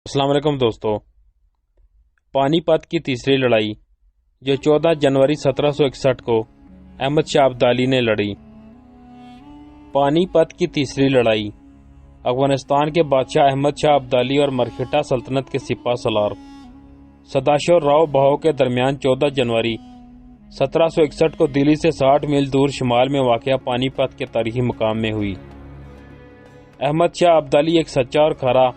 السلام علیکم دوستو۔ پانی پت کی تیسری لڑائی جو 14 جنوری 1761 کو احمد شاہ ابدالی نے لڑی۔ پانی پت کی تیسری لڑائی افغانستان کے بادشاہ احمد شاہ ابدالی اور مرہٹہ سلطنت کے سپہ سالار سداشو راؤ بہو کے درمیان 14 جنوری 1761 کو دلی سے 60 میل دور شمال میں واقع پانی پت کے تاریخی مقام میں ہوئی۔ احمد شاہ ابدالی ایک سچا اور کھرا،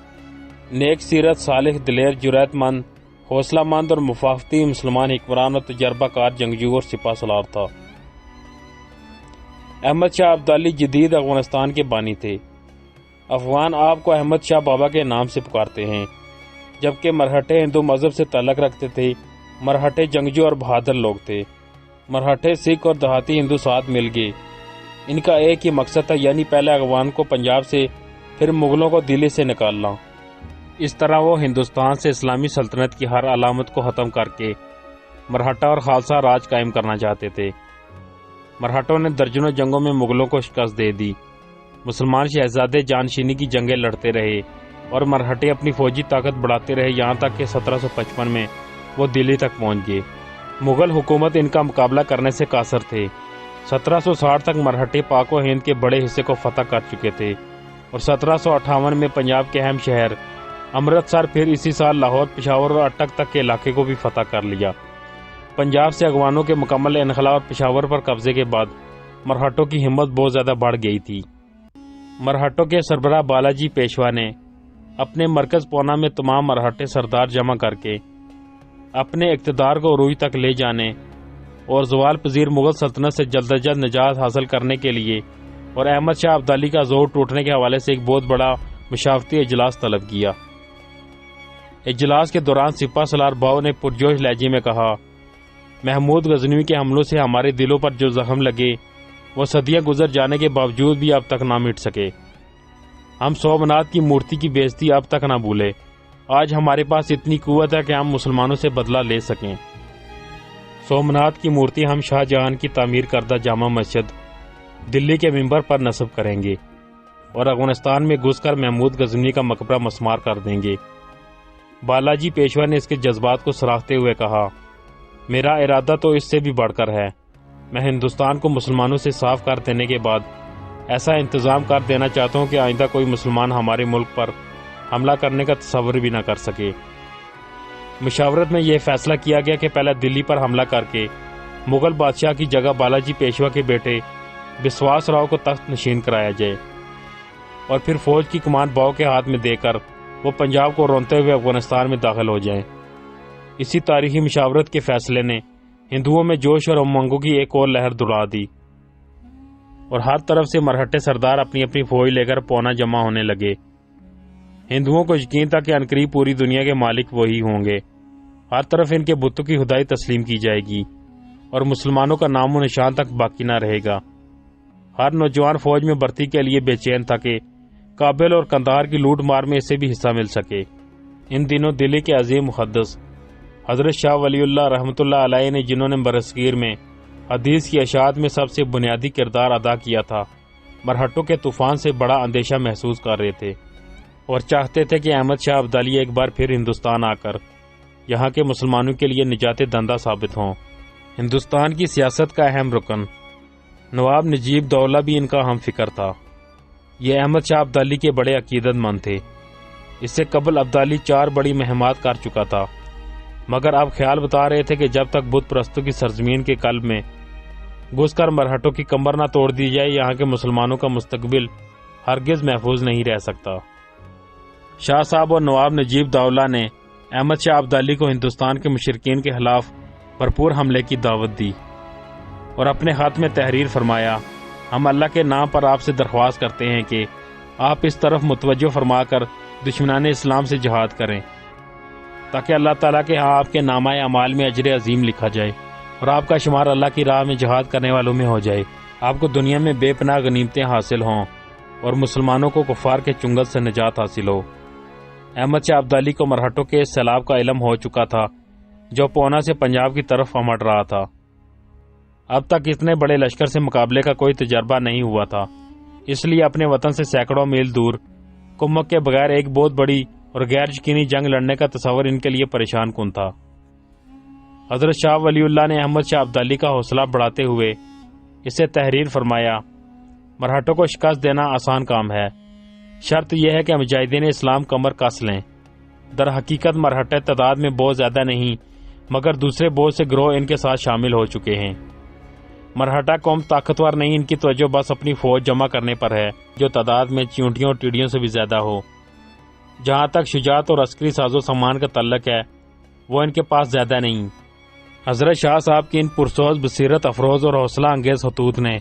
نیک سیرت، صالح، دلیر، جرأت مند، حوصلہ مند اور مفاقتی مسلمان حکمران اور تجربہ کار جنگجو اور سپہ سالار تھا۔ احمد شاہ ابدالی جدید افغانستان کے بانی تھے۔ افغان آپ کو احمد شاہ بابا کے نام سے پکارتے ہیں، جبکہ مرہٹے ہندو مذہب سے تعلق رکھتے تھے۔ مرہٹے جنگجو اور بہادر لوگ تھے۔ مرہٹے سکھ اور دیہاتی ہندو ساتھ مل گئے۔ ان کا ایک ہی مقصد تھا، یعنی پہلے افغان کو پنجاب سے، پھر مغلوں کو دلی سے نکالنا۔ اس طرح وہ ہندوستان سے اسلامی سلطنت کی ہر علامت کو ختم کر کے مرہٹہ اور خالصہ راج قائم کرنا چاہتے تھے۔ مرہٹوں نے درجنوں جنگوں میں مغلوں کو شکست دے دی۔ مسلمان شہزادے جانشینی کی جنگیں لڑتے رہے اور مرہٹے اپنی فوجی طاقت بڑھاتے رہے، یہاں تک کہ 1755 میں وہ دلی تک پہنچ گئے۔ مغل حکومت ان کا مقابلہ کرنے سے قاصر تھے۔ 1760 تک مرہٹے پاک و ہند کے بڑے حصے کو فتح کر چکے تھے اور 1758 میں پنجاب کے اہم شہر امرتسر، پھر اسی سال لاہور، پشاور اور اٹک تک کے علاقے کو بھی فتح کر لیا۔ پنجاب سے افغانوں کے مکمل انخلا اور پشاور پر قبضے کے بعد مرہٹوں کی ہمت بہت زیادہ بڑھ گئی تھی۔ مرہٹوں کے سربراہ بالاجی پیشوا نے اپنے مرکز پونا میں تمام مرہٹے سردار جمع کر کے اپنے اقتدار کو عروج تک لے جانے اور زوال پذیر مغل سلطنت سے جلد از جلد نجات حاصل کرنے کے لیے اور احمد شاہ ابدالی کا زور ٹوٹنے کے حوالے سے ایک بہت بڑا مشاورتی اجلاس طلب کیا۔ اجلاس کے دوران سپہ سالار باؤ نے پرجوش لہجے میں کہا، محمود غزنوی کے حملوں سے ہمارے دلوں پر جو زخم لگے وہ صدیاں گزر جانے کے باوجود بھی اب تک نہ مٹ سکے۔ ہم سومناتھ کی مورتی کی بے عزتی اب تک نہ بھولے۔ آج ہمارے پاس اتنی قوت ہے کہ ہم مسلمانوں سے بدلہ لے سکیں۔ سومناتھ کی مورتی ہم شاہ جہاں کی تعمیر کردہ جامع مسجد دلی کے منبر پر نصب کریں گے اور افغانستان میں گھس کر محمود غزنوی کا مقبرہ مسمار کر دیں گے۔ بالاجی پیشوا نے اس کے جذبات کو سراہتے ہوئے کہا، میرا ارادہ تو اس سے بھی بڑھ کر ہے۔ میں ہندوستان کو مسلمانوں سے صاف کر دینے کے بعد ایسا انتظام کر دینا چاہتا ہوں کہ آئندہ کوئی مسلمان ہمارے ملک پر حملہ کرنے کا تصور بھی نہ کر سکے۔ مشاورت میں یہ فیصلہ کیا گیا کہ پہلے دلی پر حملہ کر کے مغل بادشاہ کی جگہ بالاجی پیشوا کے بیٹے بسواس راؤ کو تخت نشین کرایا جائے اور پھر فوج کی کمان باؤ کے ہاتھ میں دے کر وہ پنجاب کو رونتے ہوئے افغانستان میں داخل ہو جائیں۔ اسی تاریخی مشاورت کے فیصلے نے ہندوؤں میں جوش اور امنگوں کی ایک اور لہر دوڑا دی اور ہر طرف سے مرہٹے سردار اپنی اپنی فوج لے کر پونا جمع ہونے لگے۔ ہندوؤں کو یقین تھا کہ عنقریب پوری دنیا کے مالک وہی ہوں گے۔ ہر طرف ان کے بتوں کی خدائی تسلیم کی جائے گی اور مسلمانوں کا نام و نشان تک باقی نہ رہے گا۔ ہر نوجوان فوج میں بھرتی کے لیے بے چین تھا کہ کابل اور قندھار کی لوٹ مار میں اسے بھی حصہ مل سکے۔ ان دنوں دلی کے عظیم محدث حضرت شاہ ولی اللہ رحمۃ اللہ علیہ نے، جنہوں نے برصغیر میں حدیث کی اشاعت میں سب سے بنیادی کردار ادا کیا تھا، مرہٹوں کے طوفان سے بڑا اندیشہ محسوس کر رہے تھے اور چاہتے تھے کہ احمد شاہ ابدالی ایک بار پھر ہندوستان آ کر یہاں کے مسلمانوں کے لیے نجات دندہ ثابت ہوں۔ ہندوستان کی سیاست کا اہم رکن نواب نجیب دولہ بھی ان کا ہم فکر تھا۔ یہ احمد شاہ ابدالی کے بڑے عقیدت مند تھے۔ اس سے قبل ابدالی 4 بڑی مہمات کر چکا تھا، مگر اب خیال بتا رہے تھے کہ جب تک بت پرستوں کی سرزمین کے قلب میں گھس کر مرہٹوں کی کمر نہ توڑ دی جائے، یہاں کے مسلمانوں کا مستقبل ہرگز محفوظ نہیں رہ سکتا۔ شاہ صاحب اور نواب نجیب دولہ نے احمد شاہ ابدالی کو ہندوستان کے مشرکین کے خلاف بھرپور حملے کی دعوت دی اور اپنے خط میں تحریر فرمایا، ہم اللہ کے نام پر آپ سے درخواست کرتے ہیں کہ آپ اس طرف متوجہ فرما کر دشمنان اسلام سے جہاد کریں تاکہ اللہ تعالیٰ کے ہاں آپ کے نامہ اعمال میں اجر عظیم لکھا جائے اور آپ کا شمار اللہ کی راہ میں جہاد کرنے والوں میں ہو جائے۔ آپ کو دنیا میں بے پناہ غنیمتیں حاصل ہوں اور مسلمانوں کو کفار کے چنگل سے نجات حاصل ہو۔ احمد شاہ ابدالی کو مرہٹوں کے اس سیلاب کا علم ہو چکا تھا جو پونا سے پنجاب کی طرف امڑ رہا تھا۔ اب تک اتنے بڑے لشکر سے مقابلے کا کوئی تجربہ نہیں ہوا تھا، اس لیے اپنے وطن سے سینکڑوں میل دور کمک کے بغیر ایک بہت بڑی اور غیر یقینی جنگ لڑنے کا تصور ان کے لیے پریشان کن تھا۔ حضرت شاہ ولی اللہ نے احمد شاہ ابدالی کا حوصلہ بڑھاتے ہوئے اسے تحریر فرمایا، مرہٹوں کو شکست دینا آسان کام ہے، شرط یہ ہے کہ مجاہدین اسلام کمر کس لیں۔ در حقیقت مرہٹے تعداد میں بہت زیادہ نہیں، مگر دوسرے بہت سے گروہ ان کے ساتھ شامل ہو چکے ہیں۔ مرہٹا قوم طاقتور نہیں، ان کی توجہ بس اپنی فوج جمع کرنے پر ہے، جو تعداد میں چیونٹیوں اور ٹیڈیوں سے بھی زیادہ ہو۔ جہاں تک شجاعت اور عسکری ساز و سامان کا تعلق ہے، وہ ان کے پاس زیادہ نہیں۔ حضرت شاہ صاحب کی ان پرسوز، بصیرت افروز اور حوصلہ انگیز خطوط نے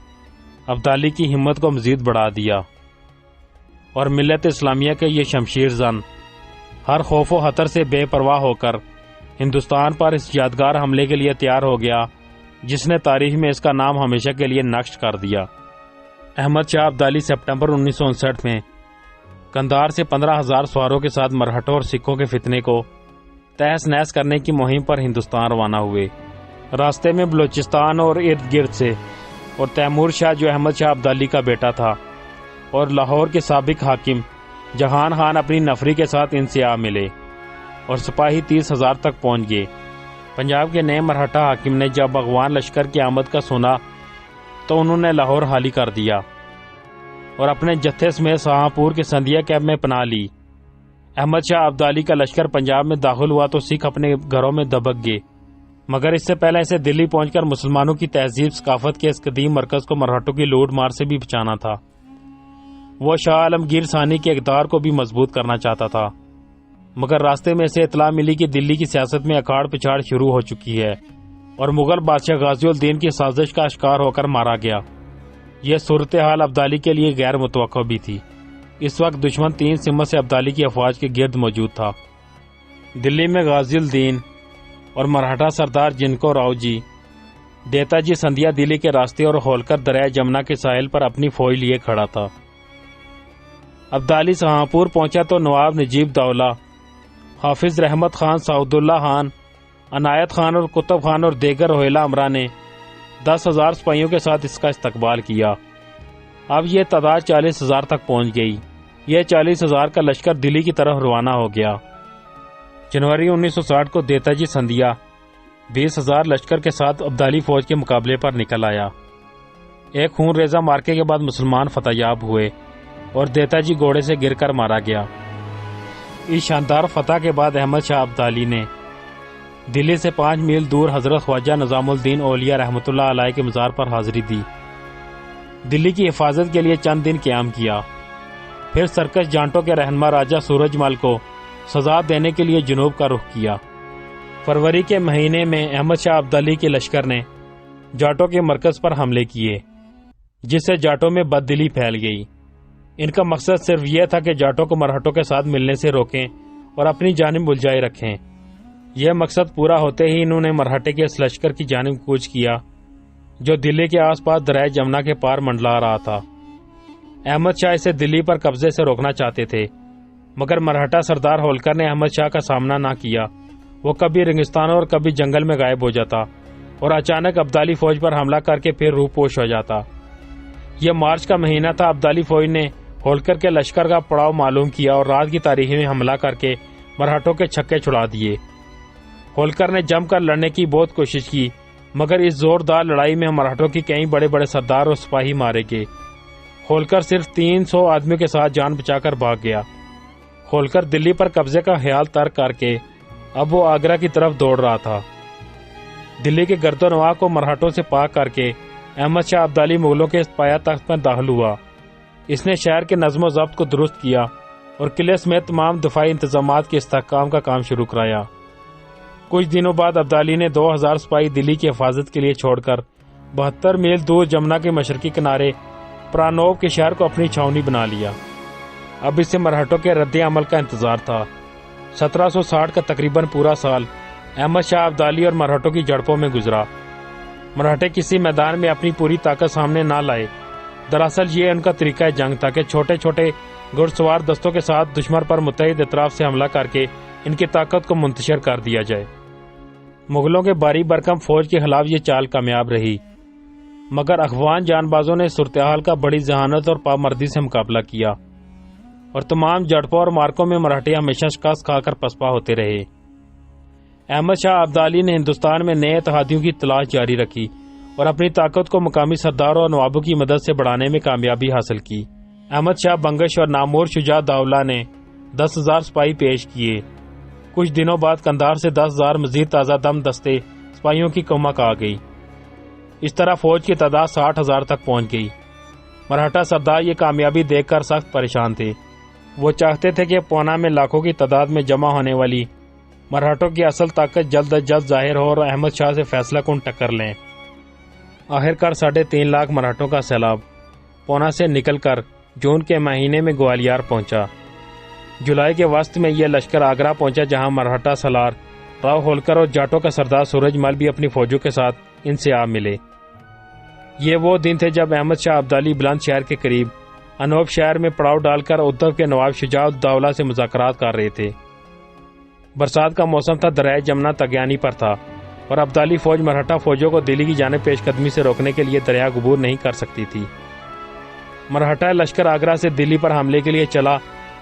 ابدالی کی ہمت کو مزید بڑھا دیا، اور ملت اسلامیہ کے یہ شمشیر زن ہر خوف و خطر سے بے پرواہ ہو کر ہندوستان پر اس یادگار حملے کے لیے تیار ہو گیا جس نے تاریخ میں اس کا نام ہمیشہ کے لیے نقش کر دیا۔ احمد شاہ ابدالی سپٹمبر 1959 میں قندھار سے 15,000 سواروں کے ساتھ مرہٹوں اور سکھوں کے فتنے کو تہس نہس کرنے کی مہم پر ہندوستان روانہ ہوئے۔ راستے میں بلوچستان اور ارد گرد سے اور تیمور شاہ جو احمد شاہ ابدالی کا بیٹا تھا اور لاہور کے سابق حاکم جہان خان اپنی نفری کے ساتھ ان سے آ ملے اور سپاہی 30,000 تک پہنچ گئے۔ پنجاب کے نئے مرہٹا حاکم نے جب افغان لشکر کی آمد کا سنا تو انہوں نے لاہور خالی کر دیا اور اپنے جتھے سمیت سہاپور کے سندھیا کیمپ میں پناہ لی۔ احمد شاہ ابدالی کا لشکر پنجاب میں داخل ہوا تو سکھ اپنے گھروں میں دبک گئے، مگر اس سے پہلے اسے دلی پہنچ کر مسلمانوں کی تہذیب ثقافت کے اس قدیم مرکز کو مرہٹوں کی لوٹ مار سے بھی بچانا تھا۔ وہ شاہ عالمگیر ثانی کے اقتدار کو بھی مضبوط کرنا چاہتا تھا، مگر راستے میں اسے اطلاع ملی کہ دلی کی سیاست میں اکھاڑ پچھاڑ شروع ہو چکی ہے اور مغل بادشاہ غازی الدین کی سازش کا شکار ہو کر مارا گیا۔ یہ صورتحال ابدالی کے لیے غیر متوقع بھی تھی۔ اس وقت دشمن 3 سمت سے ابدالی کی افواج کے گرد موجود تھا۔ دلی میں غازی الدین اور مرہٹا سردار جنکو راؤ جی، دیتا جی سندھیا دلی کے راستے اور ہولکر دریائے جمنا کے ساحل پر اپنی فوج لیے کھڑا تھا۔ ابدالی سہاپور پہنچا تو نواب نجیب دولہ، حافظ رحمت خان، سعود اللہ خان، عنایت خان اور قطب خان اور دیگر روہیلا امرا نے 10,000 سپاہیوں کے ساتھ اس کا استقبال کیا۔ اب یہ تعداد 40,000 تک پہنچ گئی۔ یہ 40,000 کا لشکر دلی کی طرف روانہ ہو گیا۔ جنوری 1960 کو دیتا جی سندھیا 20,000 لشکر کے ساتھ ابدالی فوج کے مقابلے پر نکل آیا۔ ایک خون ریزہ مارکے کے بعد مسلمان فتح یاب ہوئے اور دیتا جی گھوڑے سے گر کر مارا گیا۔ اس شاندار فتح کے بعد احمد شاہ ابدالی نے دلی سے 5 میل دور حضرت خواجہ نظام الدین اولیاء رحمۃ اللہ علیہ کے مزار پر حاضری دی۔ دلی کی حفاظت کے لیے چند دن قیام کیا، پھر سرکش جانٹوں کے رہنما راجہ سورج مل کو سزا دینے کے لیے جنوب کا رخ کیا۔ فروری کے مہینے میں احمد شاہ ابدالی کے لشکر نے جاٹوں کے مرکز پر حملے کیے، جس سے جاٹوں میں بد دلی پھیل گئی۔ ان کا مقصد صرف یہ تھا کہ جاٹوں کو مرہٹوں کے ساتھ ملنے سے روکیں اور اپنی جانب الجائے رکھیں۔ یہ مقصد پورا ہوتے ہی انہوں نے مرہٹے کے اس لشکر کی جانب کوچ کیا جو دلی کے آس پاس دریائے جمنا کے پار منڈلا رہا تھا۔ احمد شاہ اسے دلی پر قبضے سے روکنا چاہتے تھے، مگر مرہٹا سردار ہولکر نے احمد شاہ کا سامنا نہ کیا۔ وہ کبھی ریگستانوں اور کبھی جنگل میں غائب ہو جاتا اور اچانک ابدالی فوج پر حملہ کر کے پھر روح پوش ہو جاتا۔ یہ مارچ کا مہینہ تھا۔ ابدالی فوج نے ہولکر کے لشکر کا پڑاؤ معلوم کیا اور رات کی تاریکی میں حملہ کر کے مرہٹوں کے چھکے چھڑا دیے۔ ہولکر نے جم کر لڑنے کی بہت کوشش کی، مگر اس زوردار لڑائی میں مرہٹوں کی کئی بڑے بڑے سردار اور سپاہی مارے گئے۔ ہولکر صرف 300 آدمیوں کے ساتھ جان بچا کر بھاگ گیا۔ ہولکر دلی پر قبضے کا خیال ترک کر کے اب وہ آگرہ کی طرف دوڑ رہا تھا۔ دلی کے گرد و نواح کو مرہٹوں سے پاک کر کے احمد شاہ ابدالی مغلوں کے پایا تخت پر داخل ہوا۔ اس نے شہر کے نظم و ضبط کو درست کیا اور قلعے سمیت تمام دفاعی انتظامات کے استحکام کا کام شروع کرایا۔ کچھ دنوں بعد ابدالی نے 2,000 سپاہی دلی کی حفاظت کے لیے چھوڑ کر 72 میل دور جمنا کے مشرقی کنارے پرانوب کے شہر کو اپنی چھاؤنی بنا لیا۔ اب اسے مرہٹوں کے رد عمل کا انتظار تھا۔ 1760 کا تقریباً پورا سال احمد شاہ ابدالی اور مرہٹوں کی جھڑپوں میں گزرا۔ مرہٹے کسی میدان میں اپنی پوری طاقت سامنے نہ لائے۔ دراصل یہ ان کا طریقہ جنگ تھا کہ چھوٹے چھوٹے گھڑ سوار دستوں کے ساتھ دشمن پر متحد اطراف سے حملہ کر کے ان کی طاقت کو منتشر کر دیا جائے۔ مغلوں کے باری برکم فوج کے خلاف یہ چال کامیاب رہی، مگر افغان جان بازوں نے صورتحال کا بڑی ذہانت اور پامردی سے مقابلہ کیا۔ اور تمام جھڑپوں اور مارکوں میں مراٹھے ہمیشہ شکست کھا کر پسپا ہوتے رہے۔ احمد شاہ ابدالی نے ہندوستان میں نئے اتحادیوں کی تلاش جاری رکھی اور اپنی طاقت کو مقامی سرداروں اور نوابوں کی مدد سے بڑھانے میں کامیابی حاصل کی۔ احمد شاہ بنگش اور نامور شجاع داؤلہ نے 10,000 سپاہی پیش کیے۔ کچھ دنوں بعد قندھار سے 10,000 مزید تازہ دم دستے سپاہیوں کی کمک آ گئی۔ اس طرح فوج کی تعداد 60,000 تک پہنچ گئی۔ مرہٹا سردار یہ کامیابی دیکھ کر سخت پریشان تھے۔ وہ چاہتے تھے کہ پونا میں لاکھوں کی تعداد میں جمع ہونے والی مرہٹوں کی اصل طاقت جلد از جلد ظاہر ہو اور احمد شاہ سے فیصلہ کن ٹکر لیں۔ آخرکار 3.5 لاکھ مرہٹوں کا سیلاب پونا سے نکل کر جون کے مہینے میں گوالیار پہنچا۔ جولائی کے وسط میں یہ لشکر آگرہ پہنچا، جہاں مرہٹا سالار راؤ ہولکر اور جاٹوں کا سردار سورج مل بھی اپنی فوجوں کے ساتھ ان سے آ ملے۔ یہ وہ دن تھے جب احمد شاہ ابدالی بلند شہر کے قریب انوپ شہر میں پڑاؤ ڈال کر ادھو کے نواب شجاع الدولہ سے مذاکرات کر رہے تھے۔ برسات کا موسم تھا، دریائے جمنا تغیانی پر تھا اور ابدالی فوج مرہٹا فوجوں کو دلی کی جانب پیش قدمی سے روکنے کے لیے دریا عبور نہیں کر سکتی تھی۔ مرہٹا لشکر آگرہ سے دلی پر حملے کے لیے چلا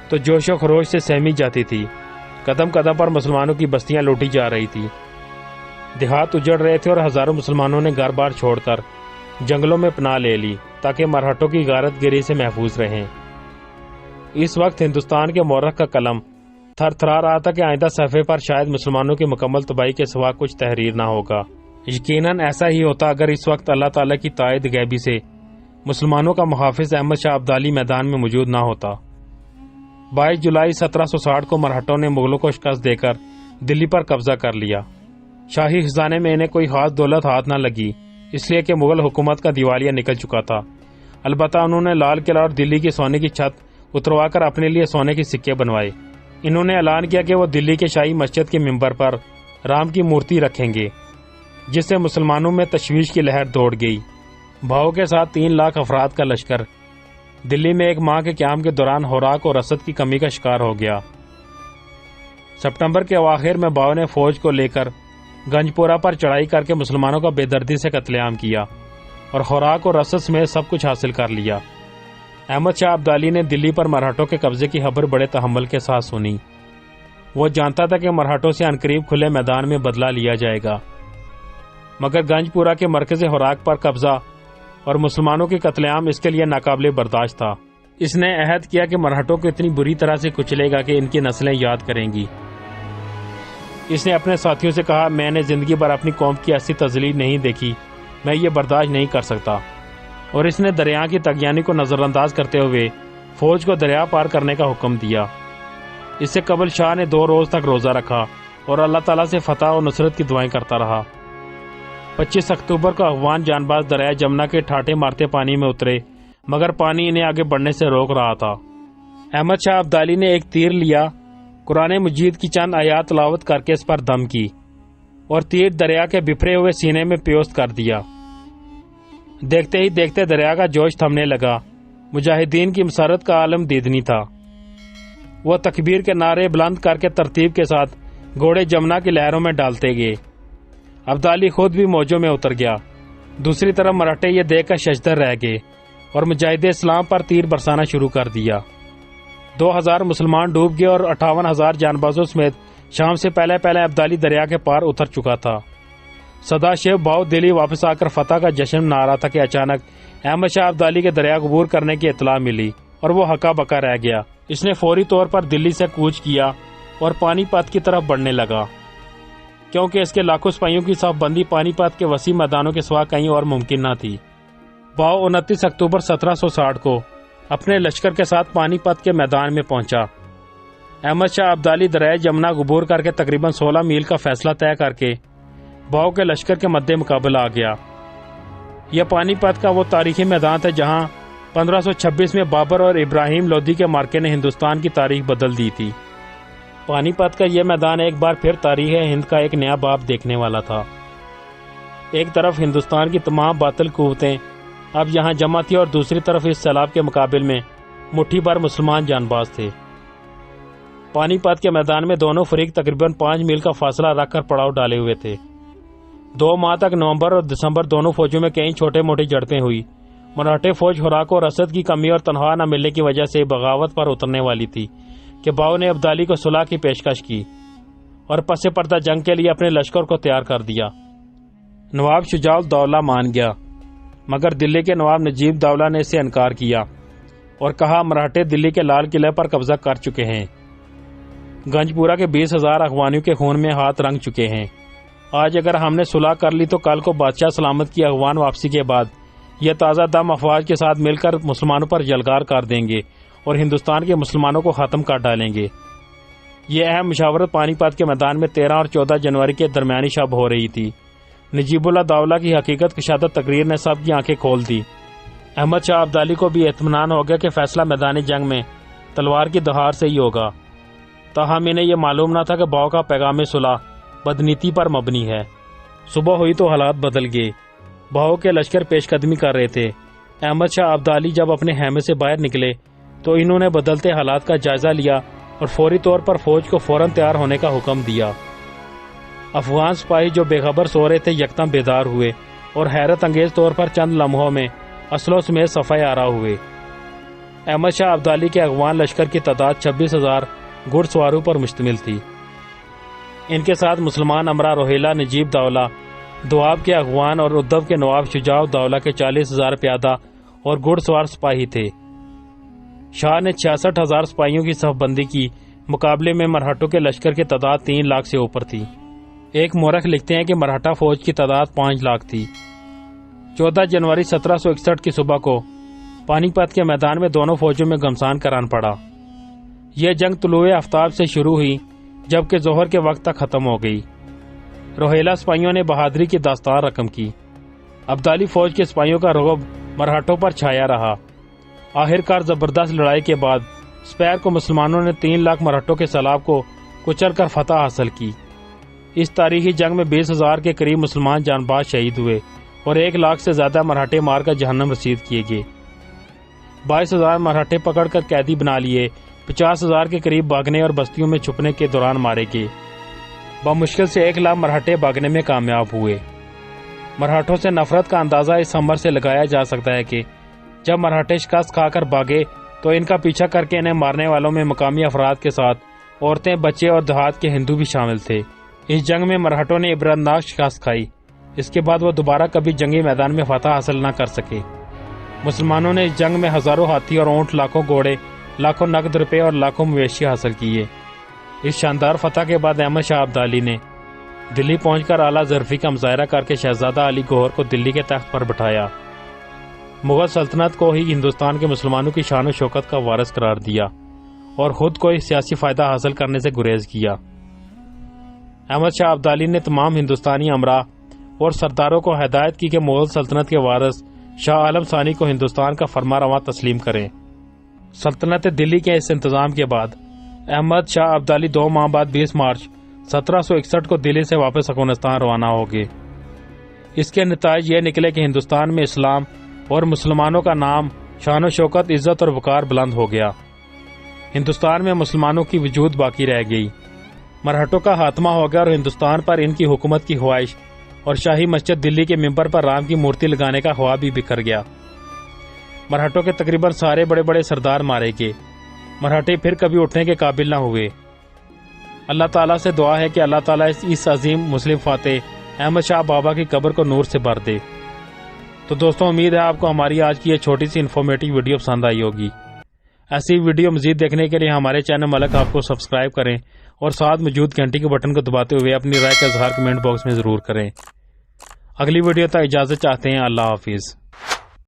تو جوش و خروش سے سہمی جاتی تھی۔ قدم قدم پر مسلمانوں کی بستیاں لوٹی جا رہی تھی، دیہات اجڑ رہے تھے اور ہزاروں مسلمانوں نے گھر بار چھوڑ کر جنگلوں میں پناہ لے لی تاکہ مرہٹوں کی غارت گری سے محفوظ رہیں۔ اس وقت ہندوستان کے مورخ کا قلم تھر تھرا رہا تھا کہ آئندہ صفحے پر شاید مسلمانوں کی مکمل تباہی کے سوا کچھ تحریر نہ ہوگا۔ یقیناً ایسا ہی ہوتا اگر اس وقت اللہ تعالیٰ کی تائید غیبی سے مسلمانوں کا محافظ احمد شاہ ابدالی میدان میں موجود نہ ہوتا۔ 22 جولائی 1760 کو مرہٹوں نے مغلوں کو شکست دے کر دلی پر قبضہ کر لیا۔ شاہی خزانے میں انہیں کوئی خاص دولت ہاتھ نہ لگی، اس لیے کہ مغل حکومت کا دیوالیہ نکل چکا تھا۔ البتہ انہوں نے لال قلعہ اور دلی کی سونے کی چھت اتروا کر اپنے لیے سونے کے سکے بنوائے۔ انہوں نے اعلان کیا کہ وہ دلی کے شاہی مسجد کے ممبر پر رام کی مورتی رکھیں گے، جس سے مسلمانوں میں تشویش کی لہر دوڑ گئی۔ بھاؤ کے ساتھ 3 لاکھ افراد کا لشکر دلی میں ایک ماہ کے قیام کے دوران خوراک اور رسد کی کمی کا شکار ہو گیا۔ سپتمبر کے اواخر میں بھاؤ نے فوج کو لے کر گنج پورہ پر چڑھائی کر کے مسلمانوں کا بے دردی سے قتل عام کیا اور خوراک اور رسد سمیت سب کچھ حاصل کر لیا۔ احمد شاہ ابدالی نے دلی پر مرہٹوں کے قبضے کی خبر بڑے تحمل کے ساتھ سنی۔ وہ جانتا تھا کہ مرہٹوں سے عنقریب کھلے میدان میں بدلہ لیا جائے گا، مگر گنج پورہ کے مرکز خوراک پر قبضہ اور مسلمانوں کی قتل عام اس کے لیے ناقابل برداشت تھا۔ اس نے عہد کیا کہ مرہٹوں کو اتنی بری طرح سے کچلے گا کہ ان کی نسلیں یاد کریں گی۔ اس نے اپنے ساتھیوں سے کہا، میں نے زندگی بھر اپنی قوم کی ایسی تذلیل نہیں دیکھی، میں یہ برداشت نہیں کر سکتا۔ اور اس نے دریا کی تغیانی کو نظر انداز کرتے ہوئے فوج کو دریا پار کرنے کا حکم دیا۔ اس سے قبل شاہ نے 2 روز تک روزہ رکھا اور اللہ تعالیٰ سے فتح اور نصرت کی دعائیں کرتا رہا۔ 25 اکتوبر کو افغان جانباز دریائے جمنا کے ٹھاٹے مارتے پانی میں اترے، مگر پانی انہیں آگے بڑھنے سے روک رہا تھا۔ احمد شاہ ابدالی نے ایک تیر لیا، قرآن مجید کی چند آیات تلاوت کر کے اس پر دم کی اور تیر دریا کے بپھرے ہوئے سینے میں پیوست کر دیا۔ دیکھتے ہی دیکھتے دریا کا جوش تھمنے لگا۔ مجاہدین کی مسرت کا عالم دیدنی تھا۔ وہ تکبیر کے نعرے بلند کر کے ترتیب کے ساتھ گھوڑے جمنا کی لہروں میں ڈالتے گئے۔ ابدالی خود بھی موجوں میں اتر گیا۔ دوسری طرف مراٹھے یہ دیکھ کر ششدر رہ گئے اور مجاہد اسلام پر تیر برسانا شروع کر دیا۔ 2000 مسلمان ڈوب گئے اور 58,000 جان بازوں سمیت شام سے پہلے ابدالی دریا کے پار اتر چکا تھا۔ سدا شیو بھاؤ دلی واپس آ کر فتح کا جشن منا رہا تھا کہ اچانک احمد شاہ ابدالی کے دریا عبور کرنے کی اطلاع ملی اور وہ ہکا بکا رہ گیا۔ اس نے فوری طور پر دلی سے کوچ کیا اور پانی پت کی طرف بڑھنے لگا، کیونکہ اس کے لاکھوں سپاہیوں کی صف بندی پانی پت کے وسیع میدانوں کے سوا کہیں اور ممکن نہ تھی۔ بھاؤ 29 اکتوبر 1760 کو اپنے لشکر کے ساتھ پانی پت کے میدان میں پہنچا۔ احمد شاہ ابدالی دریائے جمنا عبور کر کے تقریباً 16 میل کا فاصلہ طے کر کے بھاؤ کے لشکر کے مد مقابل آ گیا۔ یہ پانی پت کا وہ تاریخی میدان تھا جہاں 1526 میں بابر اور ابراہیم لودھی کے مارکے نے ہندوستان کی تاریخ بدل دی تھی۔ پانی پت کا یہ میدان ایک بار پھر تاریخ ہند کا ایک نیا باب دیکھنے والا تھا۔ ایک طرف ہندوستان کی تمام باطل قوتیں اب یہاں جمع تھی اور دوسری طرف اس سیلاب کے مقابل میں مٹھی بھر مسلمان جان باز تھے۔ پانی پت کے میدان میں دونوں فریق تقریباً 5 میل کا فاصلہ رکھ کر پڑاؤ ڈالے ہوئے تھے۔ 2 ماہ تک نومبر اور دسمبر دونوں فوجوں میں کئی چھوٹے موٹے جھڑپیں ہوئی مراٹھے فوج خوراک اور رسد کی کمی اور تنخواہ نہ ملنے کی وجہ سے بغاوت پر اترنے والی تھی کہ باؤ نے ابدالی کو صلح کی پیشکش کی اور پس پردہ جنگ کے لیے اپنے لشکر کو تیار کر دیا۔ نواب شجاع الدولہ مان گیا، مگر دلی کے نواب نجیب دولہ نے اسے انکار کیا اور کہا مراٹھے دلی کے لال قلعے پر قبضہ کر چکے ہیں، گنج پورہ کے 20,000 اغوانیوں کے خون میں ہاتھ رنگ چکے ہیں۔ آج اگر ہم نے صلح کر لی تو کل کو بادشاہ سلامت کی اغوان واپسی کے بعد یہ تازہ دم افواج کے ساتھ مل کر مسلمانوں پر یلغار کر دیں گے اور ہندوستان کے مسلمانوں کو ختم کر ڈالیں گے۔ یہ اہم مشاورت پانی پت کے میدان میں 13 اور 14 جنوری کے درمیانی شب ہو رہی تھی۔ نجیب اللہ دولہ کی حقیقت کشادہ تقریر نے سب کی آنکھیں کھول دی۔ احمد شاہ ابدالی کو بھی اطمینان ہو گیا کہ فیصلہ میدانی جنگ میں تلوار کی دہار سے ہی ہوگا، تاہم انہیں یہ معلوم نہ تھا کہ باؤ کا پیغام صلح بدنیتی پر مبنی ہے۔ صبح ہوئی تو حالات بدل گئے۔ باؤ کے لشکر پیش قدمی کر رہے تھے۔ احمد شاہ ابدالی جب اپنے خیمے سے باہر نکلے تو انہوں نے بدلتے حالات کا جائزہ لیا اور فوری طور پر فوج کو فوراً تیار ہونے کا حکم دیا۔ افغان سپاہی جو بے خبر سو رہے تھے یکدم بیدار ہوئے اور حیرت انگیز طور پر چند لمحوں میں اسلحوں سمیت صفائے آرا ہوئے۔ احمد شاہ ابدالی کے اغوان لشکر کی تعداد 26,000 گھڑ سواروں پر مشتمل تھی۔ ان کے ساتھ مسلمان امرا روہیلا نجیب دولہ، دواب کے اغوان اور ادھو کے نواب شجاع الدولہ کے 40,000 پیادہ اور گھڑ سوار سپاہی تھے۔ شاہ نے 66,000 سپاہیوں کی صف بندی کی، مقابلے میں مرہٹوں کے لشکر کی تعداد 3 لاکھ سے اوپر تھی۔ ایک مورخ لکھتے ہیں کہ مرہٹا فوج کی تعداد 5 لاکھ تھی۔ 14 جنوری 1761 کی صبح کو پانی پت کے میدان میں دونوں فوجوں میں گھمسان کران پڑا۔ یہ جنگ طلوع آفتاب سے شروع ہوئی جبکہ ظہر کے وقت تک ختم ہو گئی۔ روہیلا سپاہیوں نے بہادری کی داستان رقم کی۔ ابدالی فوج کے سپاہیوں کا رعب مرہٹوں پر چھایا رہا۔ آخر کار زبردست لڑائی کے بعد سپیر کو مسلمانوں نے 3 لاکھ مرہٹوں کے سیلاب کو کچل کر فتح حاصل کی۔ اس تاریخی جنگ میں 20,000 کے قریب مسلمان جان باز شہید ہوئے اور 1 لاکھ سے زیادہ مرہٹے مار کر جہنم رسید کیے گئے۔ 22,000 مرہٹے پکڑ کر قیدی بنا لیے، 50,000 کے قریب بھاگنے اور بستیوں میں چھپنے کے دوران مارے گئے۔ بمشکل سے 1 لاکھ مرہٹے بھاگنے میں کامیاب ہوئے۔ مرہٹوں سے نفرت کا اندازہ اس امر سے لگایا جا سکتا ہے کہ جب مرہٹے شکست کھا کر بھاگے تو ان کا پیچھا کر کے انہیں مارنے والوں میں مقامی افراد کے ساتھ عورتیں، بچے اور دیہات کے ہندو بھی شامل تھے۔ اس جنگ میں مرہٹوں نے عبرتناک شکست کھائی۔ اس کے بعد وہ دوبارہ کبھی جنگی میدان میں فتح حاصل نہ کر سکے۔ مسلمانوں نے اس جنگ میں ہزاروں ہاتھی اور اونٹ، لاکھوں گھوڑے، لاکھوں نقد روپے اور لاکھوں مویشی حاصل کیے۔ اس شاندار فتح کے بعد احمد شاہ ابدالی نے دلی پہنچ کر اعلیٰ ظرفی کا مظاہرہ کر کے شہزادہ علی گوہر کو دلی کے تخت پر بٹھایا۔ مغل سلطنت کو ہی ہندوستان کے مسلمانوں کی شان و شوکت کا وارث قرار دیا اور خود کو سیاسی فائدہ حاصل کرنے سے گریز کیا۔ احمد شاہ ابدالی نے تمام ہندوستانی امراء اور سرداروں کو ہدایت کی کہ مغل سلطنت کے وارث شاہ عالم ثانی کو ہندوستان کا فرما رواں تسلیم کریں۔ سلطنت دلی کے اس انتظام کے بعد احمد شاہ ابدالی 2 ماہ بعد 20 مارچ 1761 کو دلی سے واپس افغانستان روانہ ہو گئے۔ اس کے نتائج یہ نکلے کہ ہندوستان میں اسلام اور مسلمانوں کا نام، شان و شوکت، عزت اور وقار بلند ہو گیا۔ ہندوستان میں مسلمانوں کی وجود باقی رہ گئی۔ مرہٹوں کا خاتمہ ہو گیا اور ہندوستان پر ان کی حکومت کی خواہش اور شاہی مسجد دلی کے ممبر پر رام کی مورتی لگانے کا خواہ بھی بکھر گیا۔ مرہٹوں کے تقریباً سارے بڑے بڑے سردار مارے گئے۔ مرہٹے پھر کبھی اٹھنے کے قابل نہ ہوئے۔ اللہ تعالیٰ سے دعا ہے کہ اللہ تعالیٰ اس عظیم مسلم فاتح احمد شاہ بابا کی قبر کو نور سے بھر دے۔ تو دوستوں، امید ہے آپ کو ہماری آج کی یہ چھوٹی سی انفارمیٹیو ویڈیو پسند آئی ہوگی۔ ایسی ویڈیو مزید دیکھنے کے لیے ہمارے چینل ملک آپ کو سبسکرائب کریں اور ساتھ موجود گھنٹی کے بٹن کو دباتے ہوئے اپنی رائے کا اظہار کمنٹ باکس میں ضرور کریں۔ اگلی ویڈیو تک اجازت چاہتے ہیں۔ اللہ حافظ۔